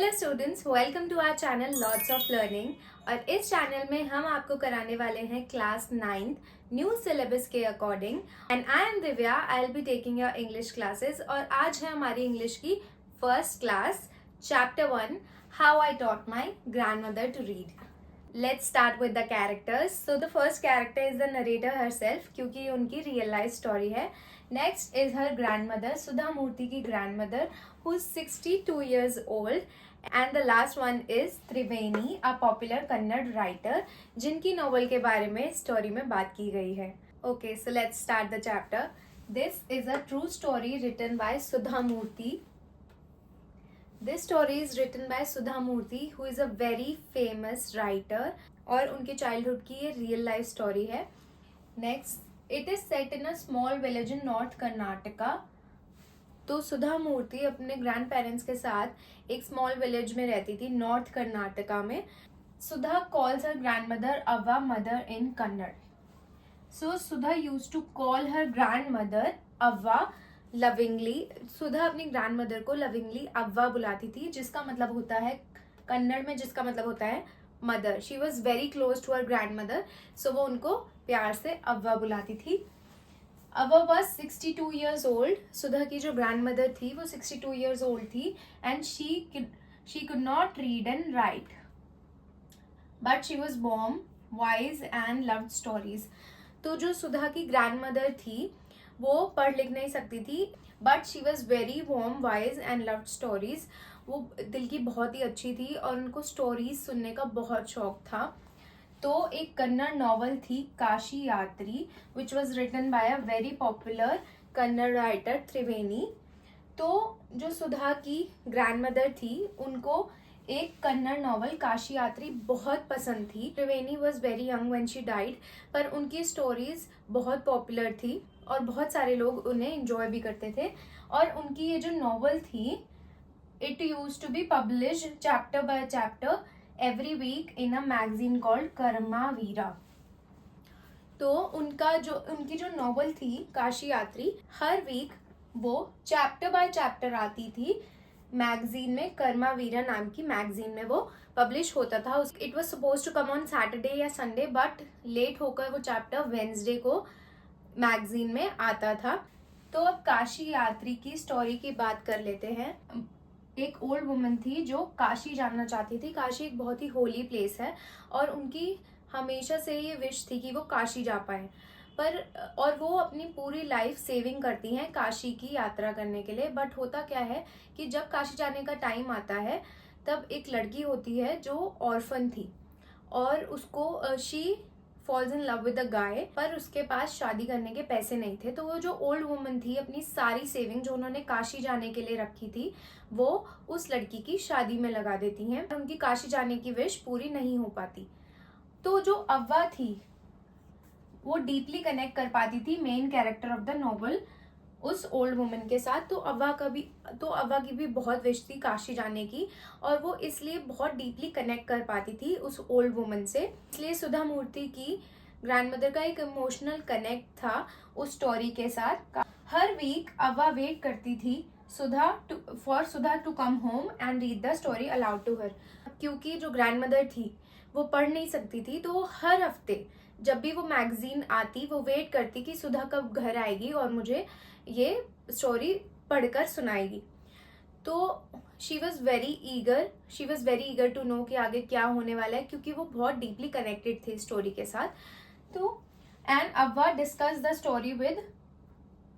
Hello students, welcome to our channel lots of learning. और इस channel में हम आपको कराने वाले हैं क्लास 9th न्यू सिलेबस के according. And I am Divya, I will be taking your English classes. और आज है हमारी इंग्लिश की first class, chapter 1, how I taught my grandmother to read. Let's start with the characters. So the first character is the narrator herself, क्योंकि उनकी real life story है. Next is her grandmother, सुधा मूर्ति की grandmother, who is 62 years old. And the last one is Triveni, a popular Kannada writer, जिनकी novel के बारे में story में बात की गई है. Okay, so let's start the chapter. This is a true story written by Sudha Murthy. This story is written by Sudha Murthy, who is a very famous writer. और उनके childhood की ये real life story है. Next, it is set in a small village in North Karnataka. तो सुधा मूर्ति अपने grand parents के साथ एक स्मॉल विलेज में रहती थी नॉर्थ कर्नाटका में. Sudha calls her grandmother Avva mother in Kannada. So Sudha used to call her grandmother Avva lovingly. Sudha अपनी ग्रैंड मदर को लविंगली अव्वा बुलाती थी, जिसका मतलब होता है कन्नड़ में, जिसका मतलब होता है mother. She was very close to her grandmother, so वो उनको प्यार से अव्वा बुलाती थी. Avva was 62 years old. Sudha की जो ग्रैंड मदर थी वो 62 years old थी. And she could not read and right, but she was warm, wise and loved stories. तो जो सुधा की ग्रैंड मदर थी वो पढ़ लिख नहीं सकती थी, but she was very warm, wise and loved stories. वो दिल की बहुत ही अच्छी थी और उनको स्टोरीज सुनने का बहुत शौक था. तो एक कन्नड़ नॉवल थी Kashi Yatri, which was written by a very popular Kannada writer Triveni. तो जो सुधा की ग्रैंड मदर थी उनको एक कन्नड़ नॉवल काशी यात्री बहुत पसंद थी. Triveni was very young when she died, पर उनकी स्टोरीज बहुत पॉपुलर थी और बहुत सारे लोग उन्हें एंजॉय भी करते थे. और उनकी ये जो नॉवल थी, it used to be publish chapter by chapter every week in a magazine called Karmaveera. तो उनकी जो नॉवल थी काशी यात्री, हर वीक वो चैप्टर बाय चैप्टर आती थी मैगजीन में. कर्मावीरा नाम की मैगजीन में वो पब्लिश होता था. It was suppose to come on Saturday या संडे, बट लेट होकर वो चैप्टर वेंसडे को मैगजीन में आता था. तो अब काशी यात्री की स्टोरी की बात कर लेते हैं. एक ओल्ड वुमन थी जो काशी जाना चाहती थी. काशी एक बहुत ही होली प्लेस है और उनकी हमेशा से ये विश थी कि वो काशी जा पाए. और वो अपनी पूरी लाइफ सेविंग करती हैं काशी की यात्रा करने के लिए. बट होता क्या है कि जब काशी जाने का टाइम आता है तब एक लड़की होती है जो ऑर्फन थी और उसको she falls in love with a guy, पर उसके पास शादी करने के पैसे नहीं थे. तो वो जो ओल्ड वुमन थी, अपनी सारी सेविंग जो उन्होंने काशी जाने के लिए रखी थी वो उस लड़की की शादी में लगा देती हैं. उनकी काशी जाने की विश पूरी नहीं हो पाती. तो जो अव्वा थी वो डीपली कनेक्ट कर पाती थी main character of the novel उस ओल्ड वुमन के साथ. तो अव्वा की भी बहुत विश थी काशी जाने की और वो इसलिए बहुत डीपली कनेक्ट कर पाती थी उस ओल्ड वुमन से. इसलिए सुधा मूर्ति की ग्रैंडमदर का एक इमोशनल कनेक्ट था उस स्टोरी के साथ. हर वीक अव्वा वेट करती थी for Sudha to come home and read the story aloud to her. क्योंकि जो ग्रैंडमदर थी वो पढ़ नहीं सकती थी, तो हर हफ्ते जब भी वो मैगजीन आती वो वेट करती कि सुधा कब घर आएगी और मुझे ये स्टोरी पढ़कर सुनाएगी. तो she was very eager to know कि आगे क्या होने वाला है, क्योंकि वो बहुत डीपली कनेक्टेड थी स्टोरी के साथ. तो and Avva discuss the story with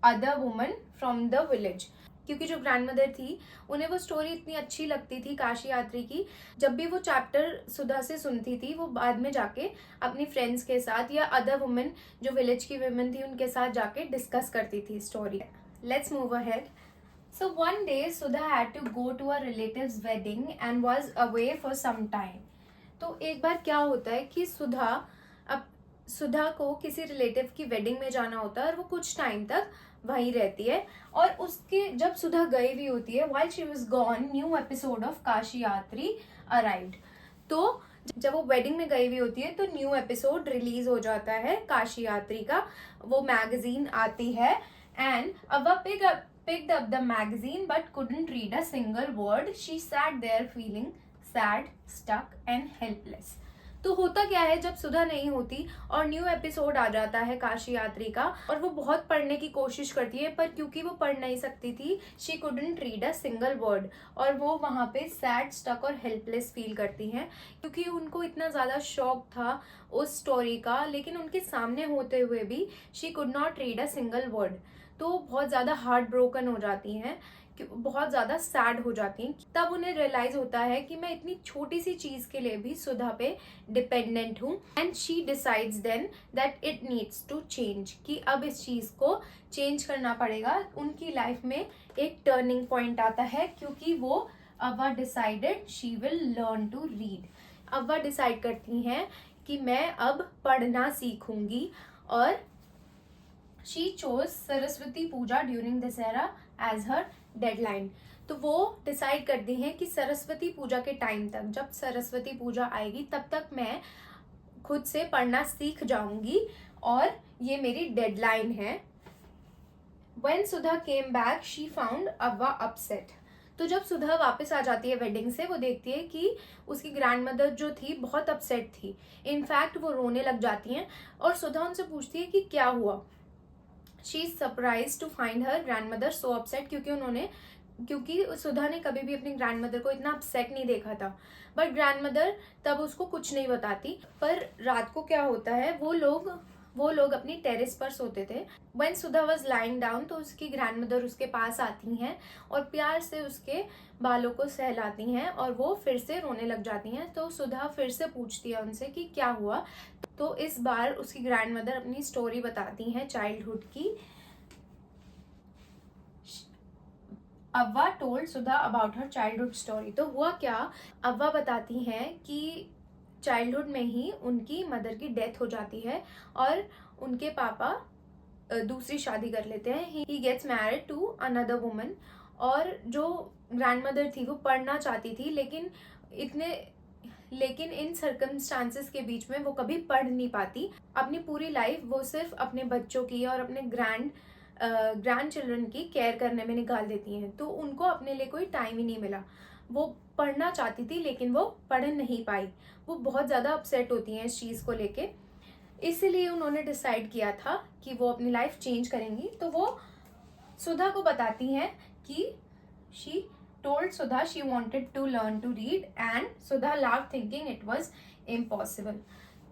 other woman from the village. क्योंकि जो ग्रैंड मदर थी उन्हें वो स्टोरी इतनी अच्छी लगती थी काशी यात्री की, जब भी वो चैप्टर सुधा से सुनती थी वो बाद में जाके अपनी फ्रेंड्स के साथ या अदर वुमेन जो विलेज की वुमेन थी उनके साथ जाके डिस्कस करती थी story. Let's move ahead. So one day Sudha had to go to a relative's wedding and was away for some time. तो एक बार क्या होता है कि सुधा को किसी रिलेटिव की वेडिंग में जाना होता है और वो कुछ टाइम तक वहीं रहती है. और उसके जब सुधा गई हुई होती है, while she was gone, new episode of Kashi यात्री अराइव्ड. तो जब वो वेडिंग में गई हुई होती है तो न्यू एपिसोड रिलीज हो जाता है काशी यात्री का. वो मैगजीन आती है and अव्वा picked up the magazine but couldn't read a single word. She sat there feeling sad, stuck and helpless. तो होता क्या है, जब सुधा नहीं होती और न्यू एपिसोड आ जाता है काशी यात्री का, और वो बहुत पढ़ने की कोशिश करती है, पर क्योंकि वो पढ़ नहीं सकती थी, she couldn't read a single word, और वो वहाँ पे सैड, स्टक और हेल्पलेस फील करती हैं, क्योंकि उनको इतना ज़्यादा शौक था उस स्टोरी का, लेकिन उनके सामने होते हुए भी she could not read a single word. तो बहुत ज़्यादा हार्ट ब्रोकन हो जाती हैं, बहुत ज़्यादा सैड हो जाती हैं। तब उन्हें रियलाइज होता है कि मैं इतनी छोटी सी चीज़ के लिए भी सुधा पे डिपेंडेंट हूँ, and she decides then that it needs to change, कि अब इस चीज़ को चेंज करना पड़ेगा। उनकी लाइफ में एक टर्निंग पॉइंट आता है, क्योंकि वो Avva decided she will learn to read. Avva decide करती हैं कि मैं अब पढ़ना सीखूंगी, और she chose Saraswati Puja during Dussehra as her deadline. तो वो डिसाइड करती हैं कि सरस्वती पूजा के टाइम तक, जब सरस्वती पूजा आएगी तब तक मैं खुद से पढ़ना सीख जाऊंगी, और ये मेरी डेडलाइन है। When Sudha came back she found Avva upset. तो जब सुधा वापस आ जाती है वेडिंग से, वो देखती है कि उसकी ग्रैंड मदर जो थी बहुत अपसेट थी। इनफैक्ट वो रोने लग जाती हैं, और सुधा उनसे पूछती है कि क्या हुआ। She is surprise to find her grandmother so upset, क्योंकि सुधा ने कभी भी अपनी ग्रैंड मदर को इतना अपसेट नहीं देखा था। बट ग्रैंड मदर तब उसको कुछ नहीं बताती। पर रात को क्या होता है, वो लोग अपनी टेरेस पर सोते थे। When Sudha was lying down, तो उसकी ग्रैंड मदर उसके पास आती हैं और प्यार से उसके बालों को सहलाती हैं, और वो फिर से रोने लग जाती हैं। तो सुधा फिर से पूछती है उनसे कि क्या हुआ। तो इस बार उसकी ग्रैंड मदर अपनी स्टोरी बताती हैं चाइल्डहुड की। Avva told Sudha about her childhood story. तो हुआ क्या, अव्वा बताती हैं कि चाइल्डहुड में ही उनकी मदर की डेथ हो जाती है, और उनके पापा दूसरी शादी कर लेते हैं। He gets married to another woman. और जो ग्रैंड मदर थी वो पढ़ना चाहती थी, लेकिन इन सर्कमस्टांसेस के बीच में वो कभी पढ़ नहीं पाती। अपनी पूरी लाइफ वो सिर्फ अपने बच्चों की और अपने ग्रैंड चिल्ड्रन की केयर करने में निकाल देती हैं। तो उनको अपने लिए कोई टाइम ही नहीं मिला। वो पढ़ना चाहती थी लेकिन वो पढ़ नहीं पाई। वो बहुत ज़्यादा अपसेट होती हैं इस चीज़ को लेके। इसीलिए उन्होंने डिसाइड किया था कि वो अपनी लाइफ चेंज करेंगी। तो वो सुधा को बताती हैं कि she told Sudha she wanted to learn to read, and Sudha laughed thinking it was impossible.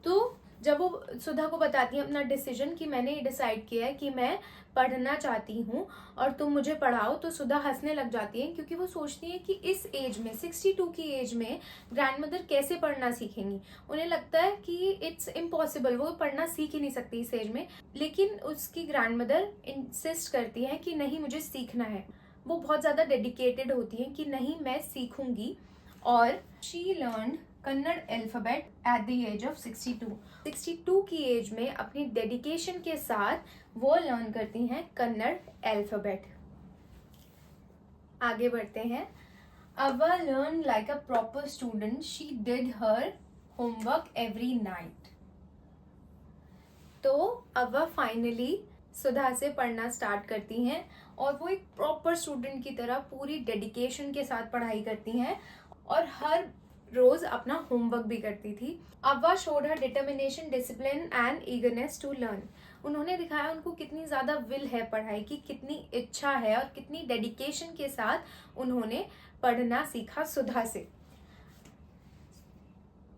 तो जब वो सुधा को बताती है अपना डिसीजन कि मैंने ये डिसाइड किया है कि मैं पढ़ना चाहती हूँ और तुम मुझे पढ़ाओ, तो सुधा हंसने लग जाती है, क्योंकि वो सोचती है कि इस एज में 62 की एज में ग्रैंड मदर कैसे पढ़ना सीखेंगी। उन्हें लगता है कि इट्स इम्पॉसिबल, वो पढ़ना सीख ही नहीं सकती इस एज में। लेकिन उसकी ग्रैंड मदर इंसिस्ट करती है कि नहीं, मुझे सीखना है। वो बहुत ज़्यादा डेडिकेटेड होती हैं कि नहीं, मैं सीखूंगी। और she learn Kannada alphabet at the age of 62 की एज में अपनी डेडिकेशन के साथ वो लर्न करती हैं कन्नड़ अल्फ़ाबेट। आगे बढ़ते हैं। Avva learn like a proper student, she did her homework every night. तो अव्वा फाइनली सुधा से पढ़ना स्टार्ट करती हैं, और वो एक प्रॉपर स्टूडेंट की तरह पूरी डेडिकेशन के साथ पढ़ाई करती हैं, और हर रोज अपना होमवर्क भी करती थी। Avva showed her determination, discipline and eagerness to learn. उन्होंने दिखाया उनको कितनी ज़्यादा विल है पढ़ाई की, कितनी इच्छा है और कितनी डेडिकेशन के साथ उन्होंने पढ़ना सीखा सुधा से।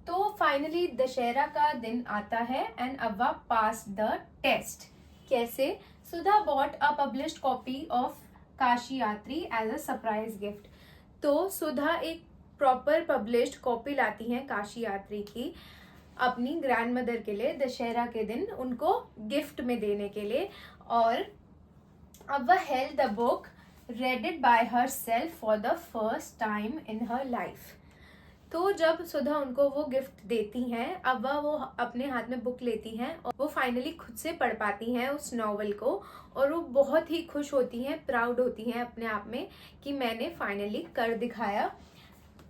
तो फाइनली दशहरा का दिन आता है and Avva pass the test. कैसे? Sudha bought a published copy of Kashi Yatri as a surprise gift. तो सुधा एक प्रॉपर पब्लिश्ड कॉपी लाती हैं काशी यात्री की अपनी ग्रैंड मदर के लिए दशहरा के दिन उनको गिफ्ट में देने के लिए, और Avva held the book, read it by herself for the first time in her life। तो जब सुधा उनको वो गिफ्ट देती हैं, अव्वा वो अपने हाथ में बुक लेती हैं और वो फाइनली खुद से पढ़ पाती हैं उस नॉवल को, और वो बहुत ही खुश होती हैं, प्राउड होती हैं अपने आप में कि मैंने फाइनली कर दिखाया।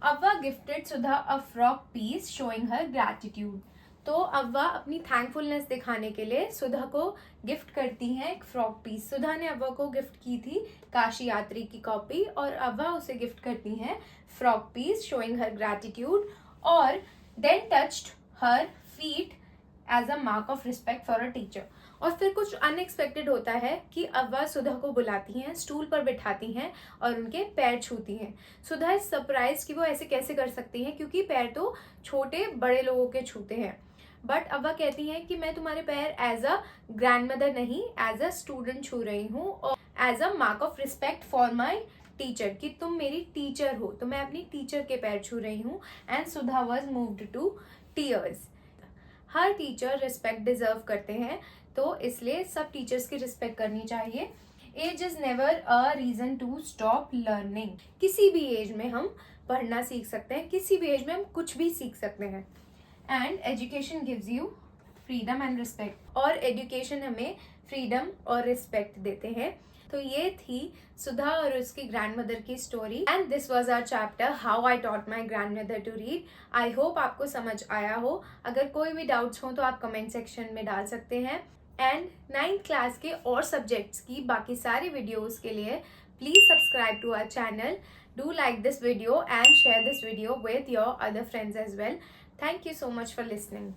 Avva gifted Sudha a frock piece showing her gratitude. तो अव्वा अपनी थैंकफुलनेस दिखाने के लिए सुधा को गिफ्ट करती हैं एक फ्रॉक पीस। सुधा ने अव्वा को गिफ्ट की थी काशी यात्री की कॉपी और अव्वा उसे गिफ्ट करती हैं frock piece showing her gratitude और then touched her feet as a mark of respect for a teacher. और फिर कुछ अनएक्सपेक्टेड होता है कि अव्वा सुधा को बुलाती हैं, स्टूल पर बिठाती हैं और उनके पैर छूती हैं। सुधा इज सरप्राइज कि वो ऐसे कैसे कर सकती हैं क्योंकि पैर तो छोटे बड़े लोगों के छूते हैं। बट अव्वा कहती हैं कि मैं तुम्हारे पैर एज अ ग्रैंडमदर नहीं, एज अ स्टूडेंट छू रही हूँ और as a mark of respect for my teacher, कि तुम मेरी टीचर हो, तो मैं अपनी टीचर के पैर छू रही हूँ। And Sudha was moved to tears. हर टीचर रिस्पेक्ट डिजर्व करते हैं, तो इसलिए सब टीचर्स की रिस्पेक्ट करनी चाहिए। Age is never a reason to stop learning. किसी भी एज में हम पढ़ना सीख सकते हैं, किसी भी एज में हम कुछ भी सीख सकते हैं। And education gives you freedom and respect, और एजुकेशन हमें फ्रीडम और रिस्पेक्ट देते हैं। तो ये थी सुधा और उसकी ग्रैंडमदर की story and this was our chapter how I taught my grandmother to read. I hope आपको समझ आया हो। अगर कोई भी डाउट्स हो तो आप कमेंट सेक्शन में डाल सकते हैं। एंड 9th क्लास के और सब्जेक्ट्स की बाकी सारी वीडियोस के लिए please subscribe to our channel. Do like this video and share this video with your other friends as well. Thank you so much for listening.